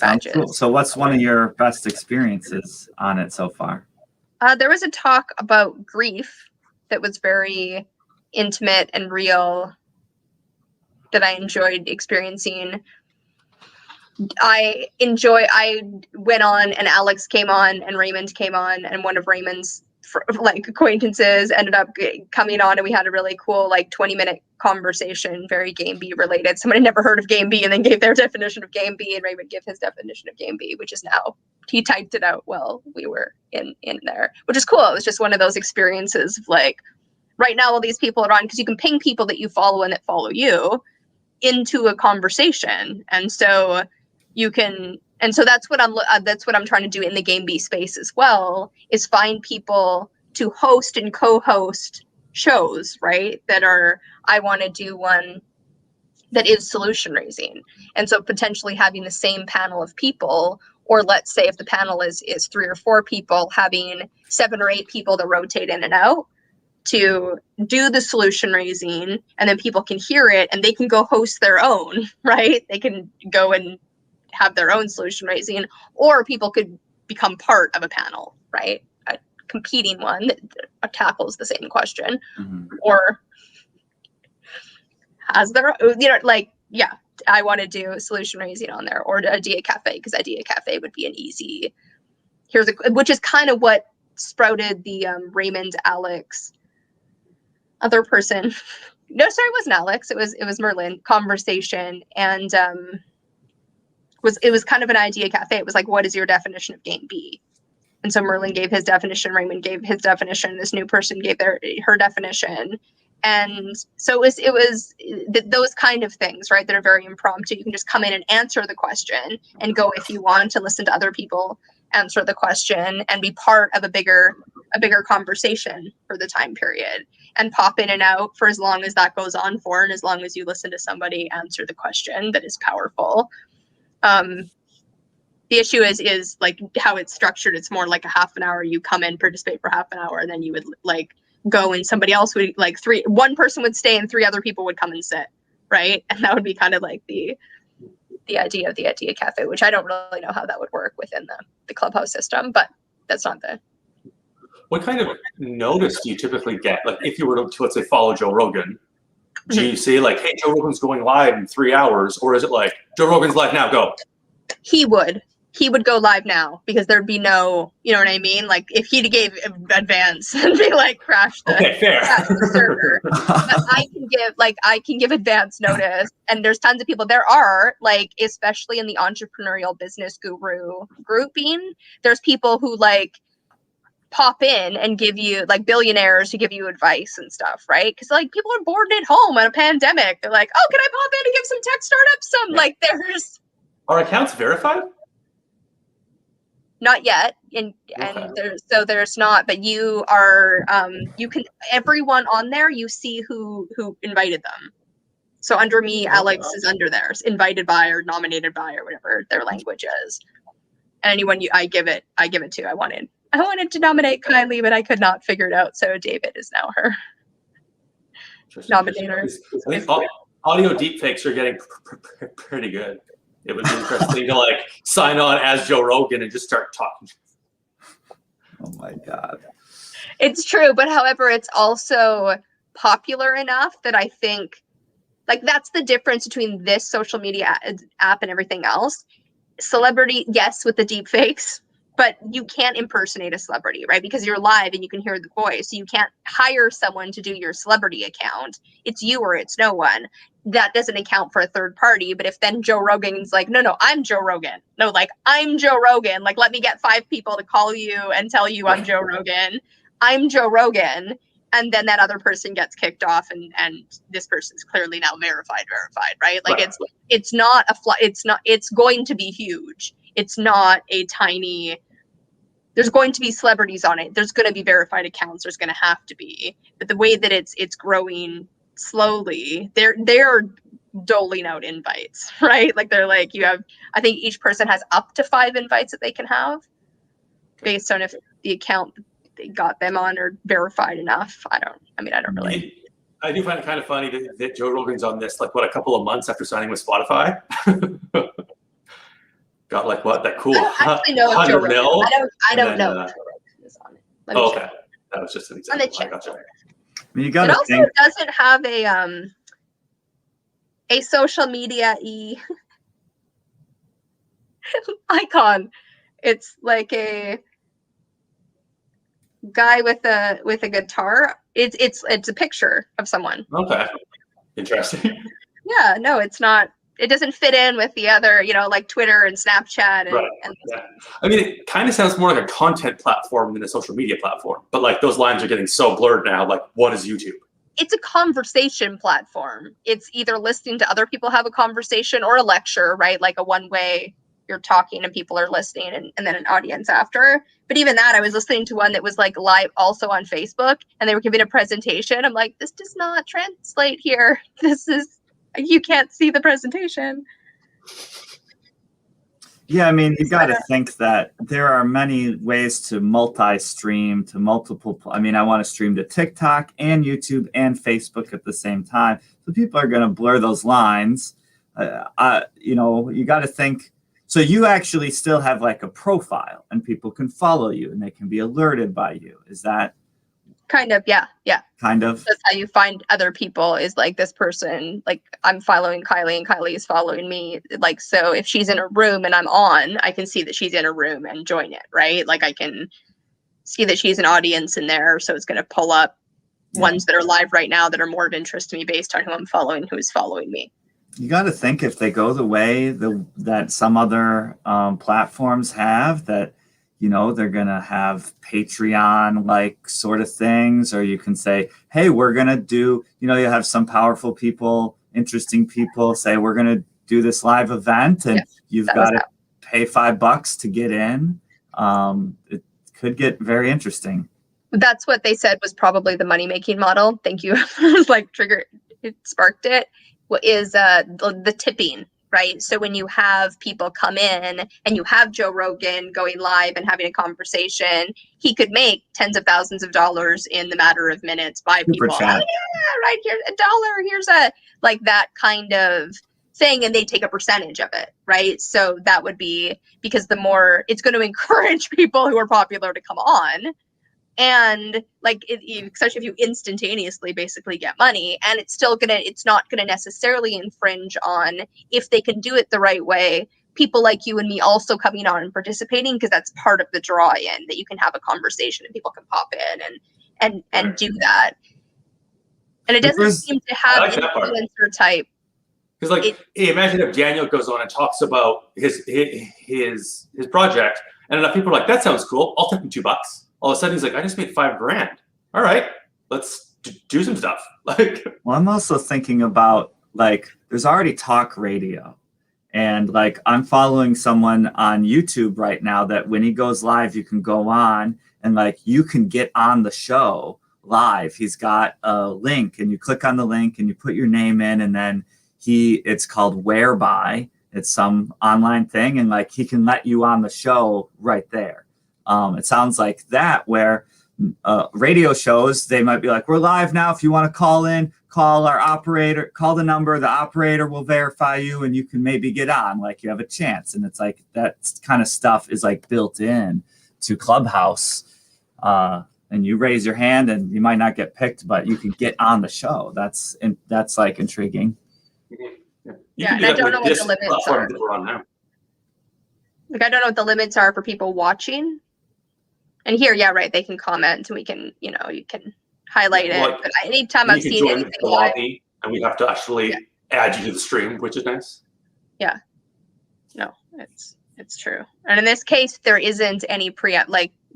badges. Cool. So what's one of your best experiences on it so far? There was a talk about grief that was very intimate and real that I enjoyed experiencing. I went on, and Alex came on, and Raymond came on, and one of Raymond's acquaintances ended up coming on, and we had a really cool 20-minute conversation, very Game B related. Someone had never heard of Game B and then gave their definition of Game B, and Raymond gave his definition of Game B, which is now, he typed it out while we were in there, which is cool. It was just one of those experiences of right now all these people are on, because you can ping people that you follow and that follow you into a conversation, and so you can. And so that's what I'm trying to do in the Game B space as well, is find people to host and co-host shows, right? I want to do one that is solution raising. And so potentially having the same panel of people, or let's say if the panel is 3 or 4 people, having 7 or 8 people that rotate in and out to do the solution raising, and then people can hear it and they can go host their own, right? They can go and have their own solution raising, or people could become part of a panel, right? A competing one that tackles the same question, or has their, I want to do a solution raising on there, or Idea Cafe, because Idea Cafe would be an easy, which is kind of what sprouted the Raymond, Alex, other person. No, sorry, it wasn't Alex. It was Merlin conversation, and it was kind of an Idea Cafe. It was like, what is your definition of Game B? And so Merlin gave his definition, Raymond gave his definition, this new person gave her definition. And so it was those kind of things, right, that are very impromptu. You can just come in and answer the question and go if you want to listen to other people answer the question and be part of a bigger conversation for the time period, and pop in and out for as long as that goes on for, and as long as you listen to somebody answer the question that is powerful. The issue is like how it's structured. It's more like a half an hour. You come in, participate for half an hour, and then you would go, and somebody else would one person would stay and 3 other people would come and sit, right? And that would be kind of like the idea of the Idea Cafe, which I don't really know how that would work within the Clubhouse system, but that's not the. What kind of notice do you typically get? Like if you were to let's say follow Joe Rogan, do you say hey, Joe Rogan's going live in 3 hours, or is it like Joe Rogan's live now, go? He would go live now, because there'd be no, you know what I mean? Like if he gave advance and be crash the server. But I can give advance notice, and there's tons of people. There are especially in the entrepreneurial business guru grouping, there's people who pop in and give you billionaires who give you advice and stuff, right? Because people are bored at home on a pandemic. They're like, oh, can I pop in and give some tech startups some there's. Are accounts verified? Not yet, and there's not, but you are you can, everyone on there, you see who invited them. So under me, Alex is under there, invited by or nominated by or whatever their language is. And anyone I give it to. I wanted to nominate Kylie, but I could not figure it out. So David is now her nominator. audio deepfakes are getting pretty good. It would be interesting to like sign on as Joe Rogan and just start talking. Oh my God. It's true, but however, it's also popular enough that I think, like, that's the difference between this social media app and everything else. Celebrity, yes, with the deep fakes, but you can't impersonate a celebrity, right? Because you're live and you can hear the voice. So you can't hire someone to do your celebrity account. It's you or it's no one. That doesn't account for a third party. But if then Joe Rogan's like, no, I'm Joe Rogan. No, like, I'm Joe Rogan. Like, let me get 5 people to call you and tell you I'm Joe Rogan. I'm Joe Rogan. And then that other person gets kicked off and this person's clearly now verified, right? Like Right. it's not it's going to be huge. It's not a tiny, there's going to be celebrities on it. There's going to be verified accounts. There's going to have to be. But the way that it's growing slowly, they're doling out invites, right? Like they're like, you have, I think each person has up to 5 invites that they can have based on if the account they got them on or verified enough. I don't really. I do find it kind of funny that Joe Rogan's on this, like, what, a couple of months after signing with Spotify? Got like what, that cool I don't actually know if Joe 100 Rogan. mil? I don't And know then, if Joe Rogan is on it. Let me check. Okay, that was just an On example. the chat. I gotcha. I mean, you It got to also think. doesn't have a social media icon. It's like a guy with a guitar. It's a picture of someone. Okay, interesting. Yeah, no, it's not. It doesn't fit in with the other, like Twitter and Snapchat and, Right. Yeah. I mean, it kind of sounds more like a content platform than a social media platform. But like those lines are getting so blurred now. Like, what is YouTube? It's a conversation platform. It's either listening to other people have a conversation or a lecture, right? Like a one-way, you're talking and people are listening and then an audience after. But even that, I was listening to one that was like live also on Facebook and they were giving a presentation. I'm like, this does not translate here. You can't see the presentation. Yeah, I mean, you got to think that there are many ways to multi-stream to multiple. I mean, I want to stream to TikTok and YouTube and Facebook at the same time. So people are going to blur those lines. You got to think. So you actually still have like a profile and people can follow you and they can be alerted by you. Is that kind of? Yeah. Kind of. That's how you find other people, is like this person, like I'm following Kylie and Kylie is following me. Like, so if she's in a room and I'm on, I can see that she's in a room and join it, right? Like I can see that she's an audience in there. So it's going to pull up ones that are live right now that are more of interest to me based on who I'm following, who's following me. You got to think if they go the way that some other platforms have, that they're going to have Patreon like sort of things, or you can say, hey, we're going to do, you have some powerful people, interesting people say, we're going to do this live event and you've got to pay $5 to get in. It could get very interesting. That's what they said was probably the money-making model. Thank you. Like it sparked it. What is the tipping? Right. So when you have people come in and you have Joe Rogan going live and having a conversation, he could make tens of thousands of dollars in the matter of minutes by people. Oh, yeah, right. Here's $1. Here's like that kind of thing. And they take a percentage of it. Right. So that would be, because the more it's going to encourage people who are popular to come on. And like, especially if you instantaneously basically get money, and it's not gonna necessarily infringe on, if they can do it the right way, people like you and me also coming on and participating, because that's part of the draw in, that you can have a conversation and people can pop in and do that. And it doesn't seem to have influencer type. Because hey, imagine if Daniel goes on and talks about his project, and enough people are like, that sounds cool, I'll tip him $2. All of a sudden he's like, I just made $5,000. All right, let's do some stuff. Well, I'm also thinking about, like, there's already talk radio, and like I'm following someone on YouTube right now that when he goes live, you can go on and like you can get on the show live. He's got a link and you click on the link and you put your name in, and then it's called Whereby. It's some online thing, and like he can let you on the show right there. It sounds like that, where radio shows, they might be like, we're live now. If you want to call in, call our operator, call the number, the operator will verify you and you can maybe get on, like you have a chance. And it's like that kind of stuff is like built in to Clubhouse. And you raise your hand and you might not get picked, but you can get on the show. That's like intriguing. Yeah, and I don't know what the limits are. Like, I don't know what the limits are for people watching. And here, yeah, right, they can comment and we can, you can highlight it. But anytime I've seen anything live, and we have to actually add you to the stream, which is nice. Yeah. No, it's true. And in this case, there isn't any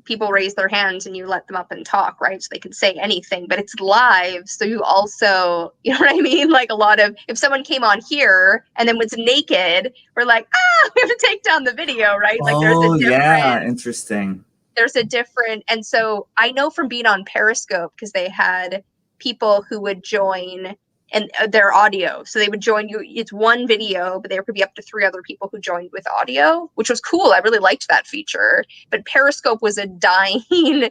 people raise their hands and you let them up and talk, right? So they can say anything, but it's live. So you also, you know what I mean? Like a lot of, if someone came on here and then was naked, we're like, we have to take down the video, right? Like there's a different, yeah, interesting. There's a different, and so I know from being on Periscope, because they had people who would join and their audio. So they would join you. It's one video, but there could be up to 3 other people who joined with audio, which was cool. I really liked that feature. But Periscope was a dying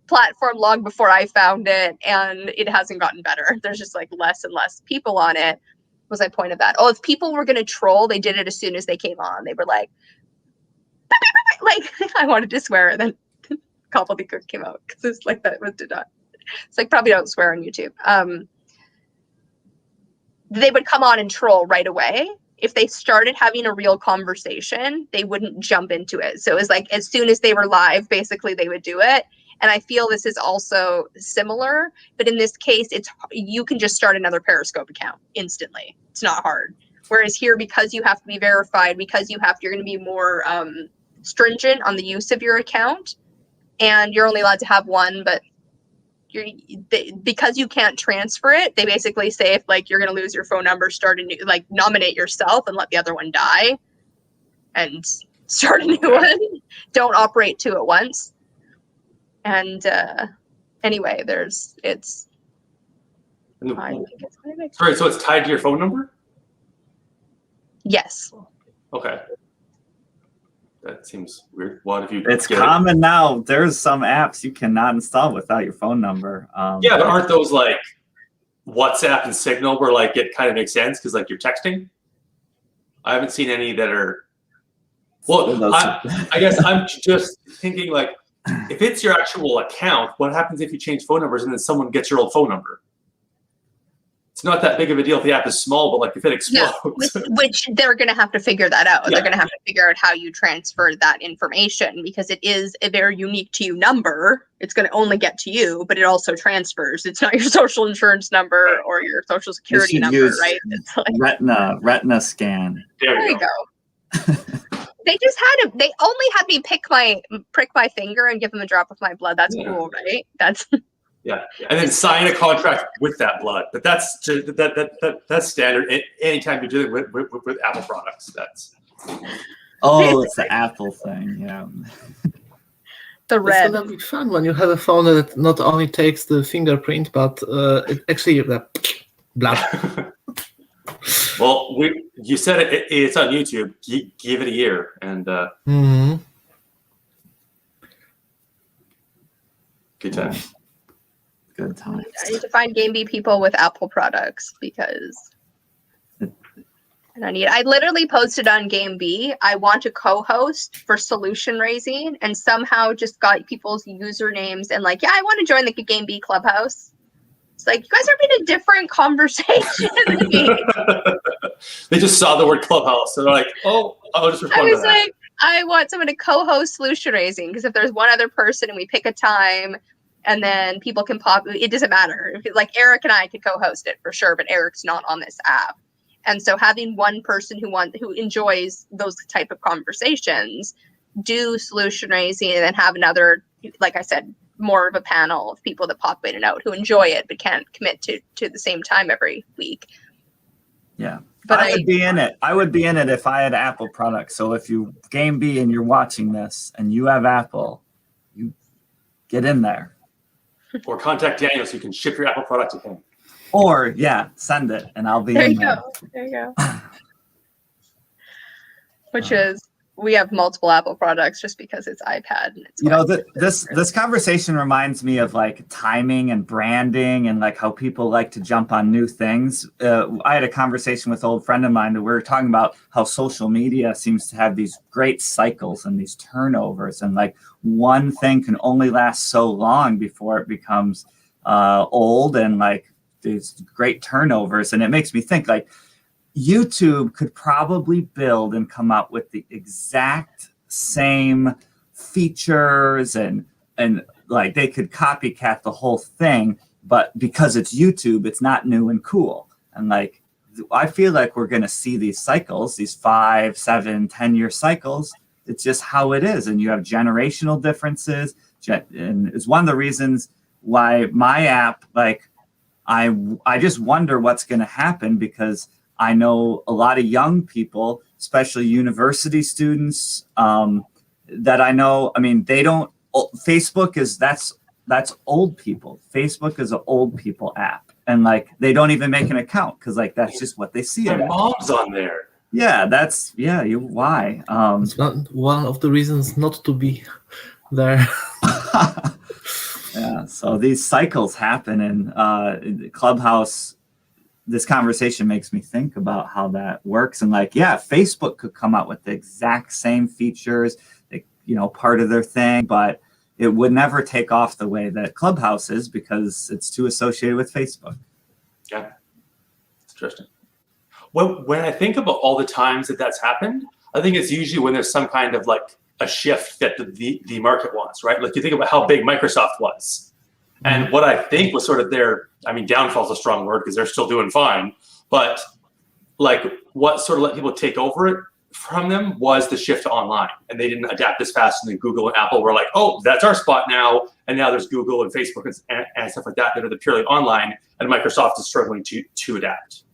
platform long before I found it, and it hasn't gotten better. There's just like less and less people on it. Was my point of that? Oh, if people were going to troll, they did it as soon as they came on. They were like I wanted to swear, and then gobbledygook came out because it's like that was did not. It's like probably don't swear on YouTube. They would come on and troll right away. If they started having a real conversation, they wouldn't jump into it. So it was like as soon as they were live, basically they would do it. And I feel this is also similar, but in this case, you can just start another Periscope account instantly. It's not hard. Whereas here, because you have to be verified, because you're going to be more stringent on the use of your account, and you're only allowed to have one, but because you can't transfer it, they basically say if like you're going to lose your phone number, start a new, like nominate yourself and let the other one die and start a new one. Don't operate 2 at once. And anyway, Sorry, so it's tied to your phone number? Yes. Okay. That seems weird. What if you? It's common now. There's some apps you cannot install without your phone number. Yeah, but aren't those like WhatsApp and Signal where like it kind of makes sense because like you're texting? I haven't seen any that are. Well, I guess I'm just thinking like, if it's your actual account, what happens if you change phone numbers and then someone gets your old phone number? It's not that big of a deal if the app is small, but like if it explodes. Yeah, which they're going to have to figure that out. Yeah. They're going to have to figure out how you transfer that information because it is a very unique to you number. It's going to only get to you, but it also transfers. It's not your social insurance number or your social security number, right? It's like retina scan. There you go. They only had me prick my finger and give them a drop of my blood. That's cool, right? That's yeah, and then sign a contract with that blood. But that's standard. Anytime you're dealing with Apple products, that's. Oh, it's the Apple thing, yeah. The red. It's gonna be fun when you have a phone that not only takes the fingerprint, but it actually the blood. Well, you said it's on YouTube. Give it a year, and good times. Good times. I need to find Game Bee people with Apple products because I literally posted on Game Bee, I want to co-host for solution raising, and somehow just got people's usernames and like, yeah, I want to join the Game Bee Clubhouse. It's like, you guys are in a different conversation than me. They just saw the word Clubhouse, so they're like, oh, I'll just respond to that. I was like, I want someone to co-host solution raising, because if there's one other person and we pick a time, and then people can pop, it doesn't matter. Like Eric and I could co-host it for sure, but Eric's not on this app. And so having one person who enjoys those type of conversations, do solution raising, and then have another, like I said, more of a panel of people that pop in and out who enjoy it but can't commit to the same time every week. Yeah. But I would be in it. I would be in it if I had Apple products. So if you Game Bee and you're watching this and you have Apple, you get in there. Or contact Daniel so you can ship your Apple product to him. Or send it and I'll be there in you there. Go. There you go. Which is we have multiple Apple products just because it's iPad. And it's this conversation reminds me of like timing and branding and like how people like to jump on new things. I had a conversation with an old friend of mine that we were talking about how social media seems to have these great cycles and these turnovers, and like one thing can only last so long before it becomes old, and like these great turnovers. And it makes me think like YouTube could probably build and come up with the exact same features and like they could copycat the whole thing, but because it's YouTube, it's not new and cool. And like I feel like we're going to see these cycles, these 5, 7, 10-year cycles. It's just how it is, and you have generational differences, and it's one of the reasons why my app, like I just wonder what's going to happen, because I know a lot of young people, especially university students, that I know. I mean, they don't. Facebook is that's old people. Facebook is an old people app, and like they don't even make an account because like that's just what they see. My mom's on there. Yeah, why? It's not one of the reasons not to be there. Yeah, so these cycles happen, and Clubhouse. This conversation makes me think about how that works, and like, yeah, Facebook could come out with the exact same features, part of their thing, but it would never take off the way that Clubhouse is because it's too associated with Facebook. Yeah, it's interesting. When I think about all the times that that's happened, I think it's usually when there's some kind of like a shift that the market wants, right? Like you think about how big Microsoft was. And what I think was sort of downfall is a strong word because they're still doing fine. But like what sort of let people take over it from them was the shift to online. And they didn't adapt as fast. And then Google and Apple were like, oh, that's our spot now. And now there's Google and Facebook and stuff like that are the purely online. And Microsoft is struggling to adapt.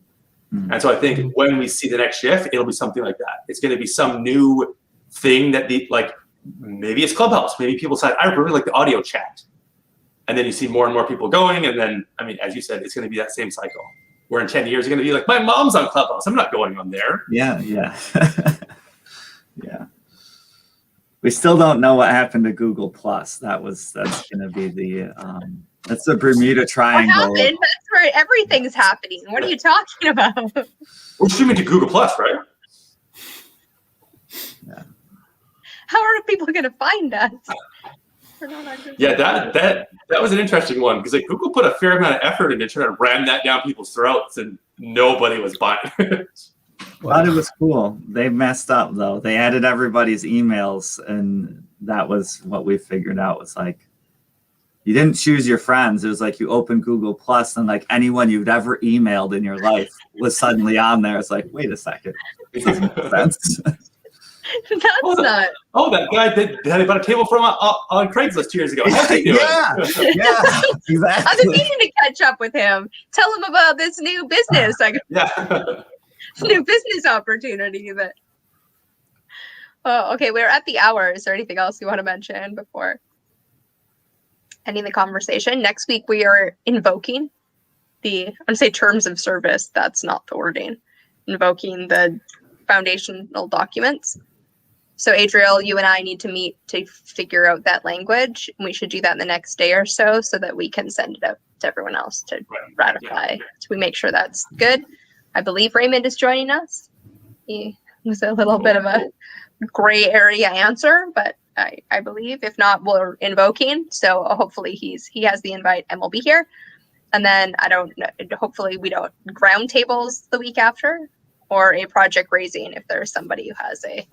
Mm-hmm. And so I think when we see the next shift, it'll be something like that. It's going to be some new thing that maybe it's Clubhouse. Maybe people decide, I really like the audio chat. And then you see more and more people going. And then, as you said, it's going to be that same cycle. Where in 10 years, you're going to be like, my mom's on Clubhouse. I'm not going on there. Yeah. Yeah. We still don't know what happened to Google Plus. That's going to be that's the Bermuda Triangle. What happened? That's where everything's happening. What are you talking about? We're streaming to Google Plus, right? Yeah. How are people going to find us? Yeah, that was an interesting one because Google put a fair amount of effort into trying to ram that down people's throats, and nobody was buying it. I thought it was cool. They messed up though. They added everybody's emails, and that was what we figured out. Was like you didn't choose your friends. It was like you open Google Plus, and like anyone you'd ever emailed in your life was suddenly on there. It's like, wait a second, this doesn't make sense. That's not. Oh, that guy that they bought a table from on Craigslist 2 years ago. How's he doing? Yeah, exactly. I've been meaning to catch up with him. Tell him about this new business. New business opportunity. Okay. We're at the hour. Is there anything else you want to mention before ending the conversation? Next week we are invoking I'm going to say terms of service. That's not the wording. Invoking the foundational documents. So Adriel, you and I need to meet to figure out that language. And we should do that in the next day or so that we can send it out to everyone else to ratify. Yeah. So we make sure that's good. I believe Raymond is joining us. He was a little bit of a gray area answer, but I believe. If not, we're invoking. So hopefully he has the invite and we'll be here. And then I don't know, hopefully we don't ground tables the week after, or a project raising if there's somebody who has a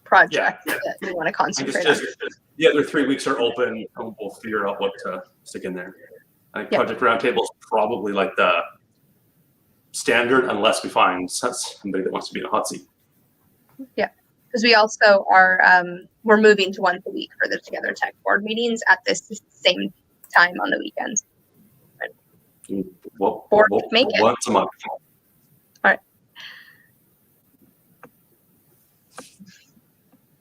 project that we want to concentrate on. The other 3 weeks are open, and we'll figure out what to stick in there. I think Project Roundtable is probably like the standard, unless we find somebody that wants to be in a hot seat. Yeah, because we also are we're moving to once a week for the Together Tech board meetings at this same time on the weekends. We'll make it once a month.